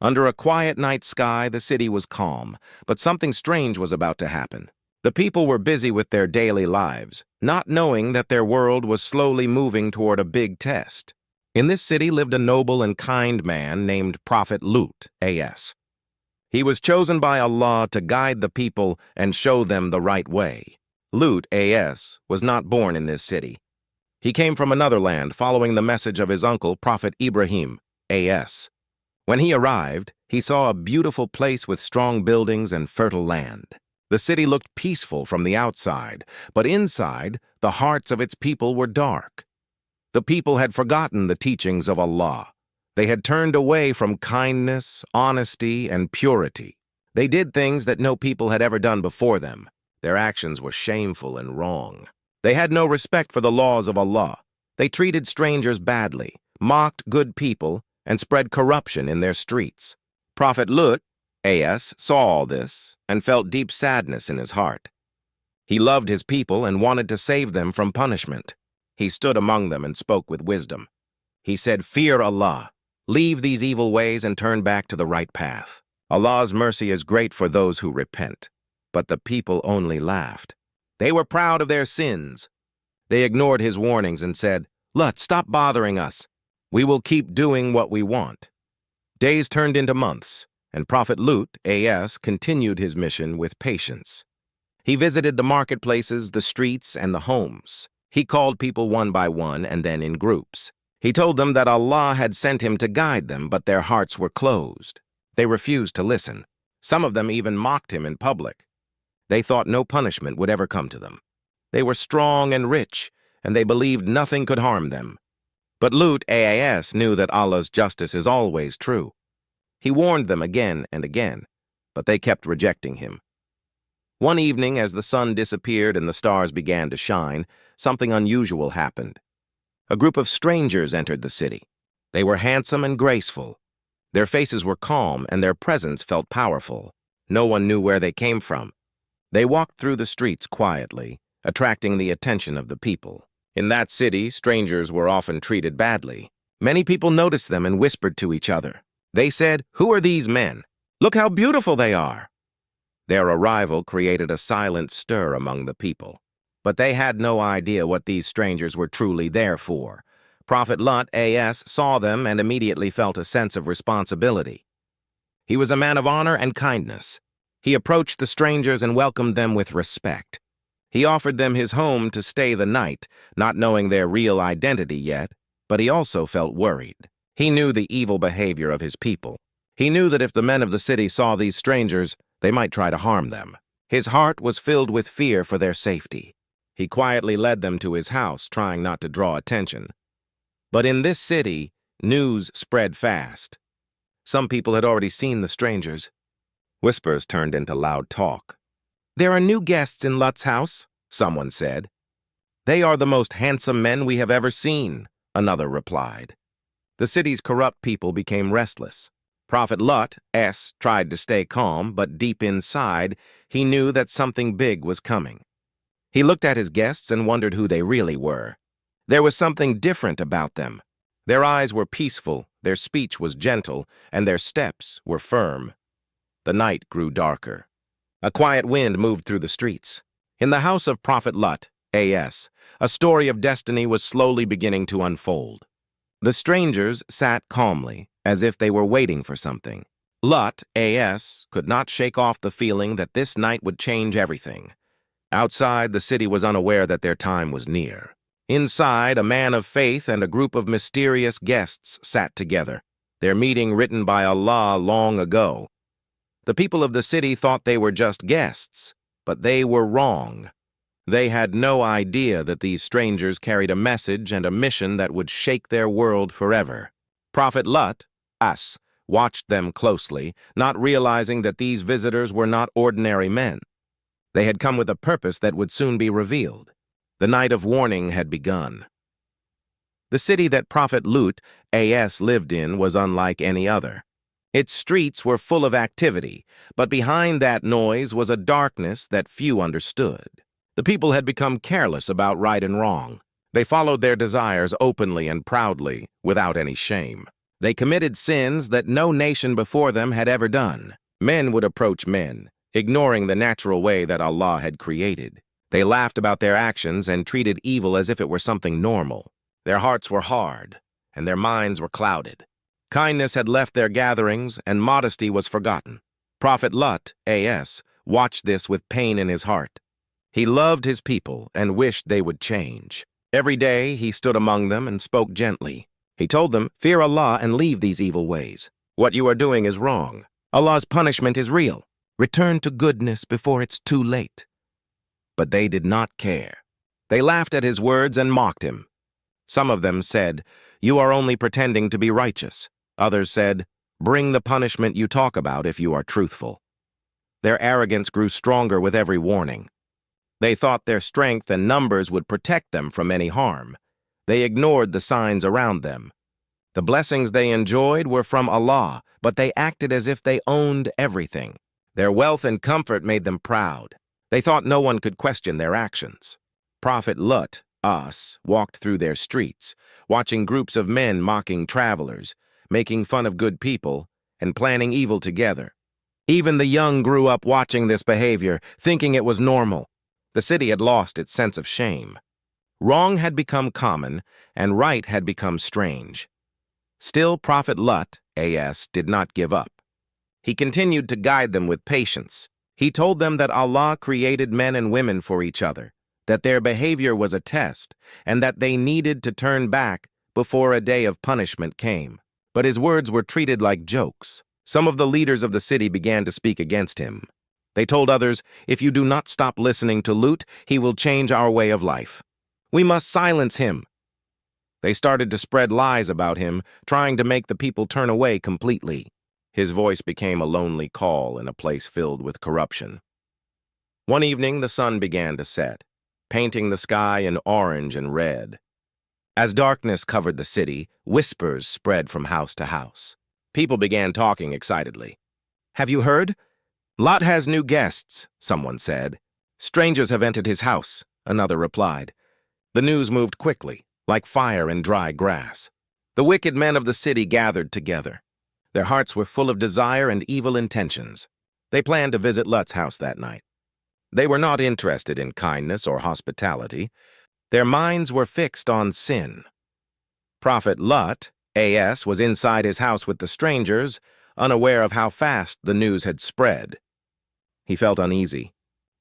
Under a quiet night sky, the city was calm, but something strange was about to happen. The people were busy with their daily lives, not knowing that their world was slowly moving toward a big test. In this city lived a noble and kind man named Prophet Lut, A.S. He was chosen by Allah to guide the people and show them the right way. Lut, A.S., was not born in this city. He came from another land following the message of his uncle, Prophet Ibrahim, A.S. When he arrived, he saw a beautiful place with strong buildings and fertile land. The city looked peaceful from the outside, but inside, the hearts of its people were dark. The people had forgotten the teachings of Allah. They had turned away from kindness, honesty, and purity. They did things that no people had ever done before them. Their actions were shameful and wrong. They had no respect for the laws of Allah. They treated strangers badly, mocked good people, and spread corruption in their streets. Prophet Lut, A.S., saw all this and felt deep sadness in his heart. He loved his people and wanted to save them from punishment. He stood among them and spoke with wisdom. He said, "Fear Allah. Leave these evil ways and turn back to the right path. Allah's mercy is great for those who repent." But the people only laughed. They were proud of their sins. They ignored his warnings and said, "Lut, stop bothering us. We will keep doing what we want." Days turned into months, and Prophet Lut, A.S., continued his mission with patience. He visited the marketplaces, the streets, and the homes. He called people one by one and then in groups. He told them that Allah had sent him to guide them, but their hearts were closed. They refused to listen. Some of them even mocked him in public. They thought no punishment would ever come to them. They were strong and rich, and they believed nothing could harm them. But Lut, A.S., knew that Allah's justice is always true. He warned them again and again, but they kept rejecting him. One evening, as the sun disappeared and the stars began to shine, something unusual happened. A group of strangers entered the city. They were handsome and graceful. Their faces were calm, and their presence felt powerful. No one knew where they came from. They walked through the streets quietly, attracting the attention of the people. In that city, strangers were often treated badly. Many people noticed them and whispered to each other. They said, "Who are these men? Look how beautiful they are." Their arrival created a silent stir among the people. But they had no idea what these strangers were truly there for. Prophet Lut, A.S., saw them and immediately felt a sense of responsibility. He was a man of honor and kindness. He approached the strangers and welcomed them with respect. He offered them his home to stay the night, not knowing their real identity yet, but he also felt worried. He knew the evil behavior of his people. He knew that if the men of the city saw these strangers, they might try to harm them. His heart was filled with fear for their safety. He quietly led them to his house, trying not to draw attention. But in this city, news spread fast. Some people had already seen the strangers. Whispers turned into loud talk. "There are new guests in Lut's house," someone said. "They are the most handsome men we have ever seen," another replied. The city's corrupt people became restless. Prophet Lut, S., tried to stay calm, but deep inside, he knew that something big was coming. He looked at his guests and wondered who they really were. There was something different about them. Their eyes were peaceful, their speech was gentle, and their steps were firm. The night grew darker. A quiet wind moved through the streets. In the house of Prophet Lut, A.S., a story of destiny was slowly beginning to unfold. The strangers sat calmly, as if they were waiting for something. Lut, A.S., could not shake off the feeling that this night would change everything. Outside, the city was unaware that their time was near. Inside, a man of faith and a group of mysterious guests sat together, their meeting written by Allah long ago. The people of the city thought they were just guests, but they were wrong. They had no idea that these strangers carried a message and a mission that would shake their world forever. Prophet Lut, us, watched them closely, not realizing that these visitors were not ordinary men. They had come with a purpose that would soon be revealed. The night of warning had begun. The city that Prophet Lut, A.S., lived in was unlike any other. Its streets were full of activity, but behind that noise was a darkness that few understood. The people had become careless about right and wrong. They followed their desires openly and proudly, without any shame. They committed sins that no nation before them had ever done. Men would approach men, ignoring the natural way that Allah had created. They laughed about their actions and treated evil as if it were something normal. Their hearts were hard, and their minds were clouded. Kindness had left their gatherings, and modesty was forgotten. Prophet Lut, A.S., watched this with pain in his heart. He loved his people and wished they would change. Every day he stood among them and spoke gently. He told them, "Fear Allah and leave these evil ways. What you are doing is wrong. Allah's punishment is real. Return to goodness before it's too late." But they did not care. They laughed at his words and mocked him. Some of them said, "You are only pretending to be righteous." Others said, "Bring the punishment you talk about if you are truthful." Their arrogance grew stronger with every warning. They thought their strength and numbers would protect them from any harm. They ignored the signs around them. The blessings they enjoyed were from Allah, but they acted as if they owned everything. Their wealth and comfort made them proud. They thought no one could question their actions. Prophet Lut, us, walked through their streets, watching groups of men mocking travelers, making fun of good people, and planning evil together. Even the young grew up watching this behavior, thinking it was normal. The city had lost its sense of shame. Wrong had become common, and right had become strange. Still, Prophet Lut, A.S., did not give up. He continued to guide them with patience. He told them that Allah created men and women for each other, that their behavior was a test, and that they needed to turn back before a day of punishment came. But his words were treated like jokes. Some of the leaders of the city began to speak against him. They told others, "If you do not stop listening to Lut, he will change our way of life. We must silence him." They started to spread lies about him, trying to make the people turn away completely. His voice became a lonely call in a place filled with corruption. One evening, the sun began to set, painting the sky in orange and red. As darkness covered the city, whispers spread from house to house. People began talking excitedly. "Have you heard? Lot has new guests," someone said. "Strangers have entered his house," another replied. The news moved quickly, like fire in dry grass. The wicked men of the city gathered together. Their hearts were full of desire and evil intentions. They planned to visit Lut's house that night. They were not interested in kindness or hospitality. Their minds were fixed on sin. Prophet Lut, A.S., was inside his house with the strangers, unaware of how fast the news had spread. He felt uneasy.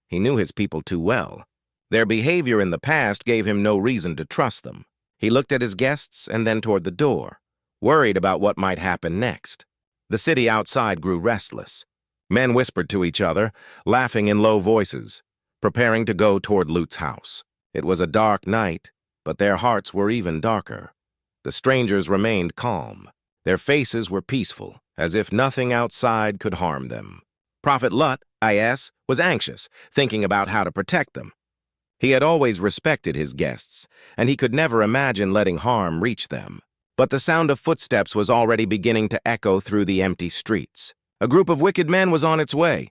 He knew his people too well. Their behavior in the past gave him no reason to trust them. He looked at his guests and then toward the door, worried about what might happen next. The city outside grew restless. Men whispered to each other, laughing in low voices, preparing to go toward Lut's house. It was a dark night, but their hearts were even darker. The strangers remained calm. Their faces were peaceful, as if nothing outside could harm them. Prophet Lut, I.S., was anxious, thinking about how to protect them. He had always respected his guests, and he could never imagine letting harm reach them. But the sound of footsteps was already beginning to echo through the empty streets. A group of wicked men was on its way.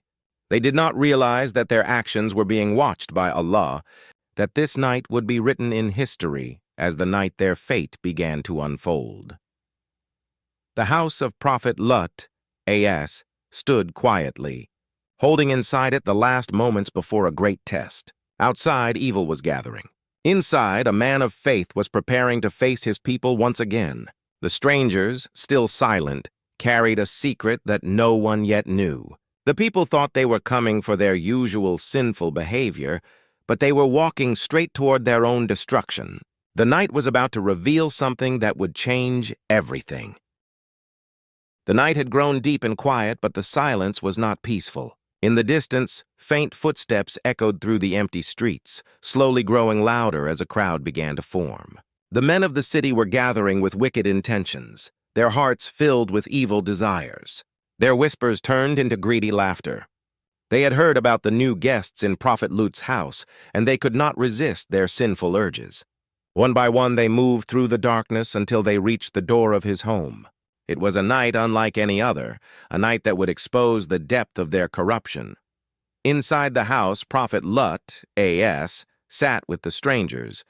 They did not realize that their actions were being watched by Allah, that this night would be written in history as the night their fate began to unfold. The house of Prophet Lut, A.S., stood quietly, holding inside it the last moments before a great test. Outside, evil was gathering. Inside, a man of faith was preparing to face his people once again. The strangers, still silent, carried a secret that no one yet knew. The people thought they were coming for their usual sinful behavior, but they were walking straight toward their own destruction. The night was about to reveal something that would change everything. The night had grown deep and quiet, but the silence was not peaceful. In the distance, faint footsteps echoed through the empty streets, slowly growing louder as a crowd began to form. The men of the city were gathering with wicked intentions, their hearts filled with evil desires. Their whispers turned into greedy laughter. They had heard about the new guests in Prophet Lut's house, and they could not resist their sinful urges. One by one, they moved through the darkness until they reached the door of his home. It was a night unlike any other, a night that would expose the depth of their corruption. Inside the house, Prophet Lut, A.S., sat with the strangers.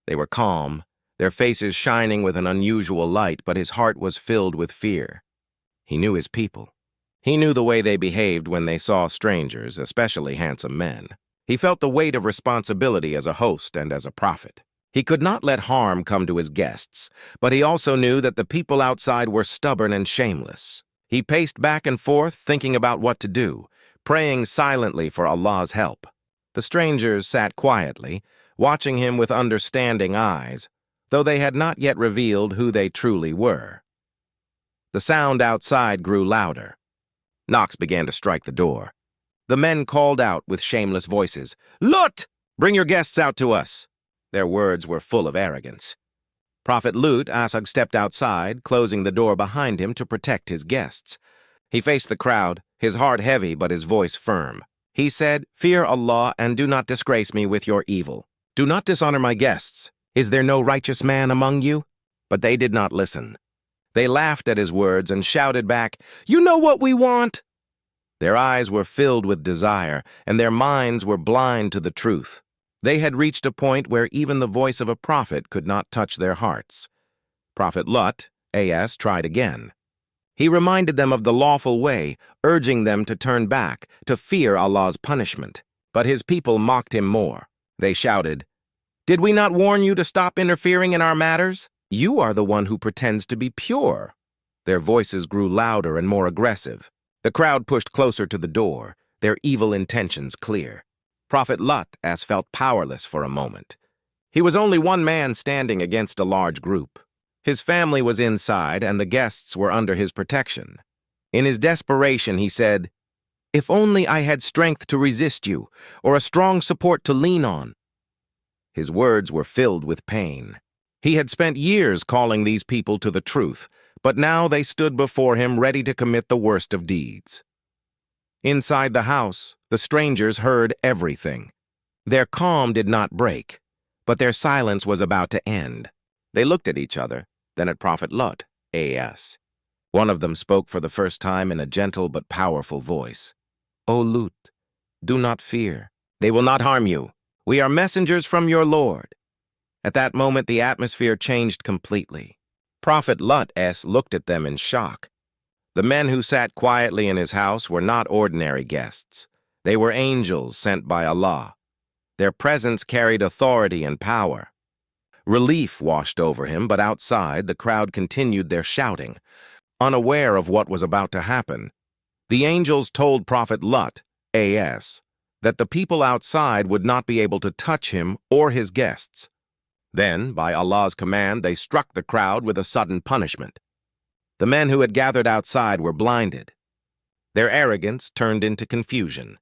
They were calm, their faces shining with an unusual light, but his heart was filled with fear. He knew his people. He knew the way they behaved when they saw strangers, especially handsome men. He felt the weight of responsibility as a host and as a prophet. He could not let harm come to his guests, but he also knew that the people outside were stubborn and shameless. He paced back and forth, thinking about what to do, praying silently for Allah's help. The strangers sat quietly, watching him with understanding eyes, though they had not yet revealed who they truly were. The sound outside grew louder. Knocks began to strike the door. The men called out with shameless voices, "Lut! Bring your guests out to us!" Their words were full of arrogance. Prophet Lut stepped outside, closing the door behind him to protect his guests. He faced the crowd, his heart heavy but his voice firm. He said, "Fear Allah and do not disgrace me with your evil. Do not dishonor my guests. Is there no righteous man among you?" But they did not listen. They laughed at his words and shouted back, "You know what we want!" Their eyes were filled with desire, and their minds were blind to the truth. They had reached a point where even the voice of a prophet could not touch their hearts. Prophet Lut, tried again. He reminded them of the lawful way, urging them to turn back, to fear Allah's punishment. But his people mocked him more. They shouted, "Did we not warn you to stop interfering in our matters? You are the one who pretends to be pure." Their voices grew louder and more aggressive. The crowd pushed closer to the door, their evil intentions clear. Prophet Lut felt powerless for a moment. He was only one man standing against a large group. His family was inside, and the guests were under his protection. In his desperation, he said, "If only I had strength to resist you, or a strong support to lean on." His words were filled with pain. He had spent years calling these people to the truth, but now they stood before him ready to commit the worst of deeds. Inside the house, the strangers heard everything. Their calm did not break, but their silence was about to end. They looked at each other, then at Prophet Lut, One of them spoke for the first time in a gentle but powerful voice. "O Lut, do not fear. They will not harm you. We are messengers from your Lord." At that moment, the atmosphere changed completely. Prophet Lut looked at them in shock. The men who sat quietly in his house were not ordinary guests. They were angels sent by Allah. Their presence carried authority and power. Relief washed over him, but outside, the crowd continued their shouting. Unaware of what was about to happen, the angels told Prophet Lut, that the people outside would not be able to touch him or his guests. Then, by Allah's command, they struck the crowd with a sudden punishment. The men who had gathered outside were blinded. Their arrogance turned into confusion.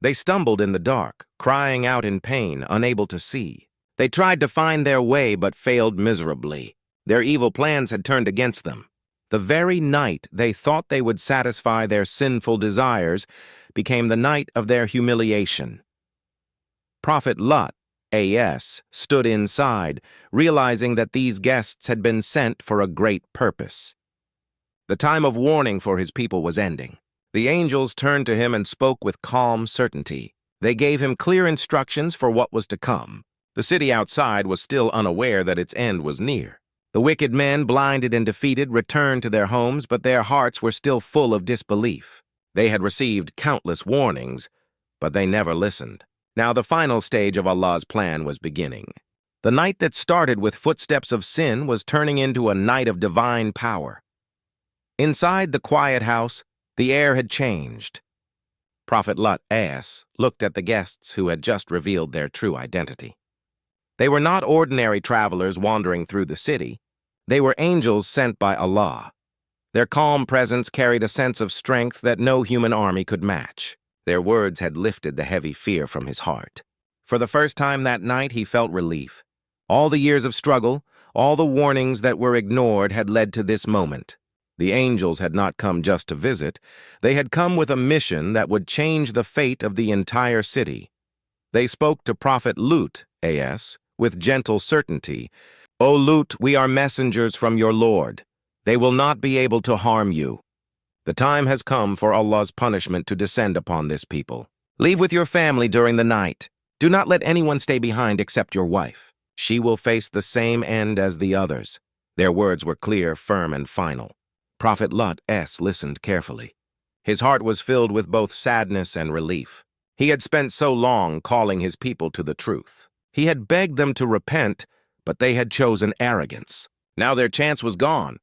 They stumbled in the dark, crying out in pain, unable to see. They tried to find their way but failed miserably. Their evil plans had turned against them. The very night they thought they would satisfy their sinful desires became the night of their humiliation. Prophet Lut, stood inside, realizing that these guests had been sent for a great purpose. The time of warning for his people was ending. The angels turned to him and spoke with calm certainty. They gave him clear instructions for what was to come. The city outside was still unaware that its end was near. The wicked men, blinded and defeated, returned to their homes, but their hearts were still full of disbelief. They had received countless warnings, but they never listened. Now the final stage of Allah's plan was beginning. The night that started with footsteps of sin was turning into a night of divine power. Inside the quiet house, the air had changed. Prophet Lut looked at the guests who had just revealed their true identity. They were not ordinary travelers wandering through the city. They were angels sent by Allah. Their calm presence carried a sense of strength that no human army could match. Their words had lifted the heavy fear from his heart. For the first time that night, he felt relief. All the years of struggle, all the warnings that were ignored had led to this moment. The angels had not come just to visit. They had come with a mission that would change the fate of the entire city. They spoke to Prophet Lut, with gentle certainty. "O Lut, we are messengers from your Lord. They will not be able to harm you. The time has come for Allah's punishment to descend upon this people. Leave with your family during the night. Do not let anyone stay behind except your wife. She will face the same end as the others. Their words were clear, firm, and final. Prophet Lut listened carefully. His heart was filled with both sadness and relief. He had spent so long calling his people to the truth. He had begged them to repent, but they had chosen arrogance. Now their chance was gone.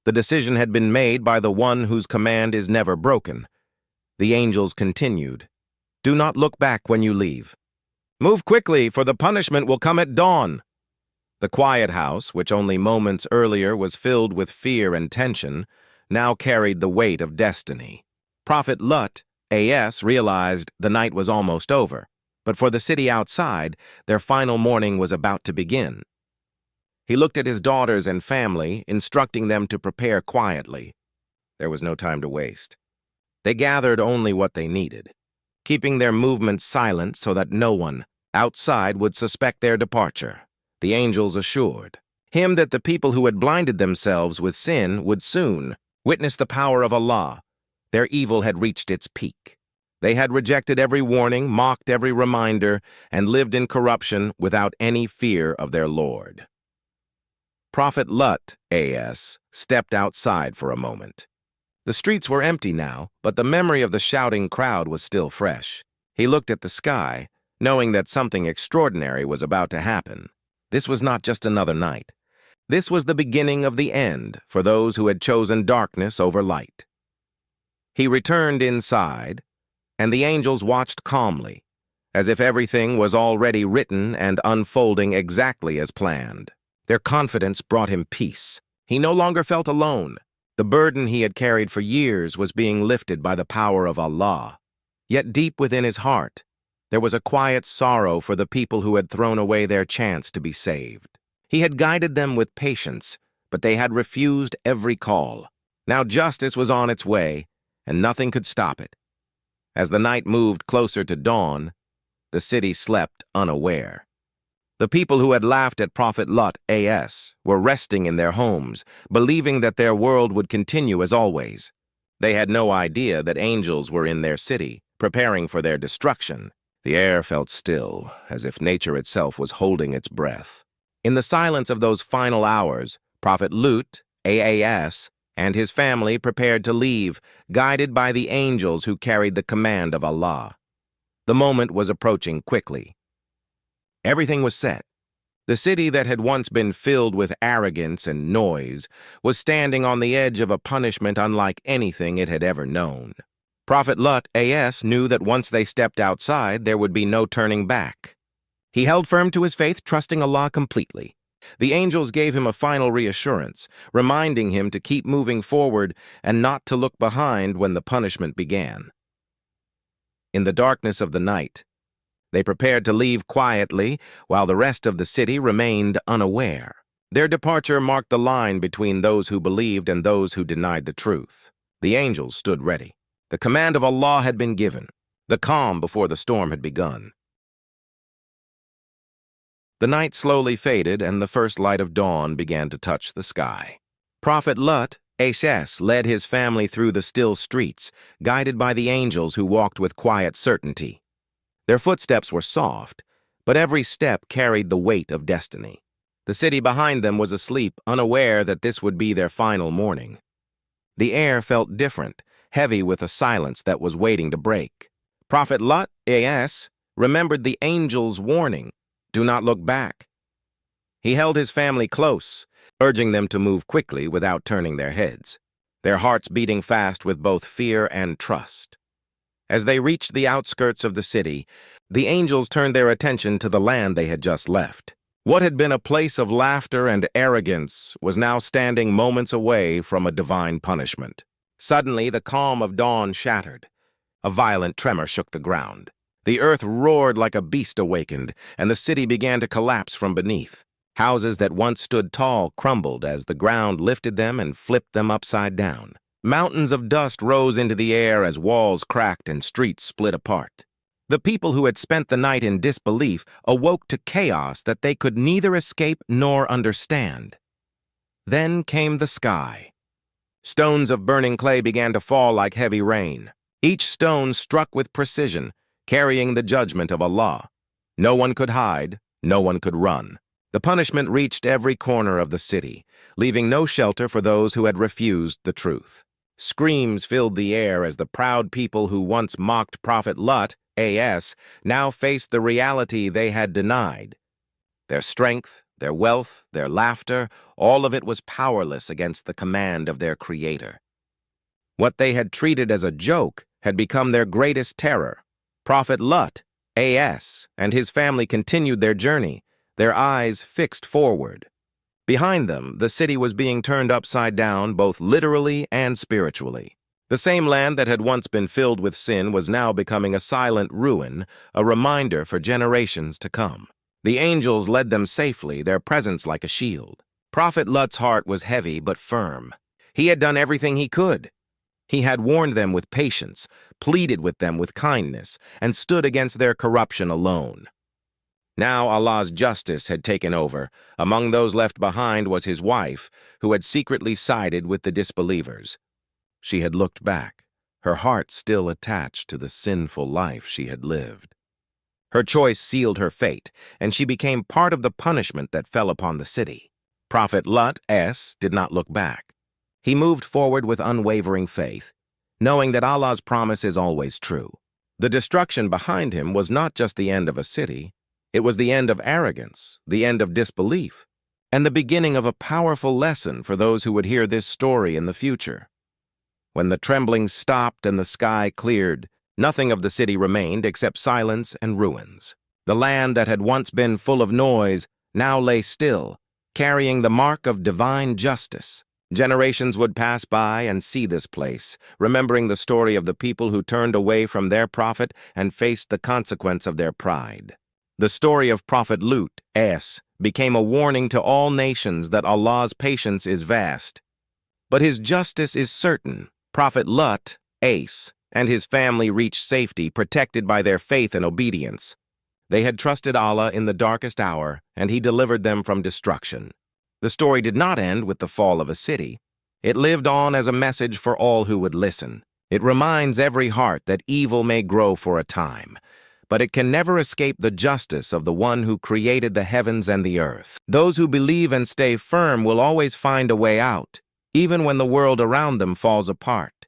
The decision had been made by the one whose command is never broken. The angels continued, "Do not look back when you leave. Move quickly, for the punishment will come at dawn." The quiet house, which only moments earlier was filled with fear and tension, now carried the weight of destiny. Prophet Lut realized the night was almost over, but for the city outside, their final morning was about to begin. He looked at his daughters and family, instructing them to prepare quietly. There was no time to waste. They gathered only what they needed, keeping their movements silent so that no one outside would suspect their departure. The angels assured him that the people who had blinded themselves with sin would soon witness the power of Allah. Their evil had reached its peak. They had rejected every warning, mocked every reminder, and lived in corruption without any fear of their Lord. Prophet Lut stepped outside for a moment. The streets were empty now, but the memory of the shouting crowd was still fresh. He looked at the sky, knowing that something extraordinary was about to happen. This was not just another night. This was the beginning of the end for those who had chosen darkness over light. He returned inside, and the angels watched calmly, as if everything was already written and unfolding exactly as planned. Their confidence brought him peace. He no longer felt alone. The burden he had carried for years was being lifted by the power of Allah. Yet deep within his heart, there was a quiet sorrow for the people who had thrown away their chance to be saved. He had guided them with patience, but they had refused every call. Now justice was on its way, and nothing could stop it. As the night moved closer to dawn, the city slept unaware. The people who had laughed at Prophet Lut were resting in their homes, believing that their world would continue as always. They had no idea that angels were in their city, preparing for their destruction. The air felt still, as if nature itself was holding its breath. In the silence of those final hours, Prophet Lut, and his family prepared to leave, guided by the angels who carried the command of Allah. The moment was approaching quickly. Everything was set. The city that had once been filled with arrogance and noise was standing on the edge of a punishment unlike anything it had ever known. Prophet Lut knew that once they stepped outside, there would be no turning back. He held firm to his faith, trusting Allah completely. The angels gave him a final reassurance, reminding him to keep moving forward and not to look behind when the punishment began. In the darkness of the night, they prepared to leave quietly while the rest of the city remained unaware. Their departure marked the line between those who believed and those who denied the truth. The angels stood ready. The command of Allah had been given. The calm before the storm had begun. The night slowly faded, and the first light of dawn began to touch the sky. Prophet Lut led his family through the still streets, guided by the angels who walked with quiet certainty. Their footsteps were soft, but every step carried the weight of destiny. The city behind them was asleep, unaware that this would be their final morning. The air felt different, heavy with a silence that was waiting to break. Prophet Lut remembered the angel's warning, "Do not look back." He held his family close, urging them to move quickly without turning their heads, their hearts beating fast with both fear and trust. As they reached the outskirts of the city, the angels turned their attention to the land they had just left. What had been a place of laughter and arrogance was now standing moments away from a divine punishment. Suddenly, the calm of dawn shattered. A violent tremor shook the ground. The earth roared like a beast awakened, and the city began to collapse from beneath. Houses that once stood tall crumbled as the ground lifted them and flipped them upside down. Mountains of dust rose into the air as walls cracked and streets split apart. The people who had spent the night in disbelief awoke to chaos that they could neither escape nor understand. Then came the sky. Stones of burning clay began to fall like heavy rain. Each stone struck with precision, carrying the judgment of Allah. No one could hide, no one could run. The punishment reached every corner of the city, leaving no shelter for those who had refused the truth. Screams filled the air as the proud people who once mocked Prophet Lut, A.S., now faced the reality they had denied. Their strength, their wealth, their laughter, all of it was powerless against the command of their Creator. What they had treated as a joke had become their greatest terror. Prophet Lut, A.S., and his family continued their journey, their eyes fixed forward. Behind them, the city was being turned upside down both literally and spiritually. The same land that had once been filled with sin was now becoming a silent ruin, a reminder for generations to come. The angels led them safely, their presence like a shield. Prophet Lut's heart was heavy but firm. He had done everything he could. He had warned them with patience, pleaded with them with kindness, and stood against their corruption alone. Now Allah's justice had taken over. Among those left behind was his wife, who had secretly sided with the disbelievers. She had looked back, her heart still attached to the sinful life she had lived. Her choice sealed her fate, and she became part of the punishment that fell upon the city. Prophet Lut, S., did not look back. He moved forward with unwavering faith, knowing that Allah's promise is always true. The destruction behind him was not just the end of a city. It was the end of arrogance, the end of disbelief, and the beginning of a powerful lesson for those who would hear this story in the future. When the trembling stopped and the sky cleared, nothing of the city remained except silence and ruins. The land that had once been full of noise now lay still, carrying the mark of divine justice. Generations would pass by and see this place, remembering the story of the people who turned away from their prophet and faced the consequence of their pride. The story of Prophet Lut, S., became a warning to all nations that Allah's patience is vast. But his justice is certain. Prophet Lut, Ace, and his family reached safety, protected by their faith and obedience. They had trusted Allah in the darkest hour, and he delivered them from destruction. The story did not end with the fall of a city. It lived on as a message for all who would listen. It reminds every heart that evil may grow for a time, but it can never escape the justice of the one who created the heavens and the earth. Those who believe and stay firm will always find a way out, even when the world around them falls apart.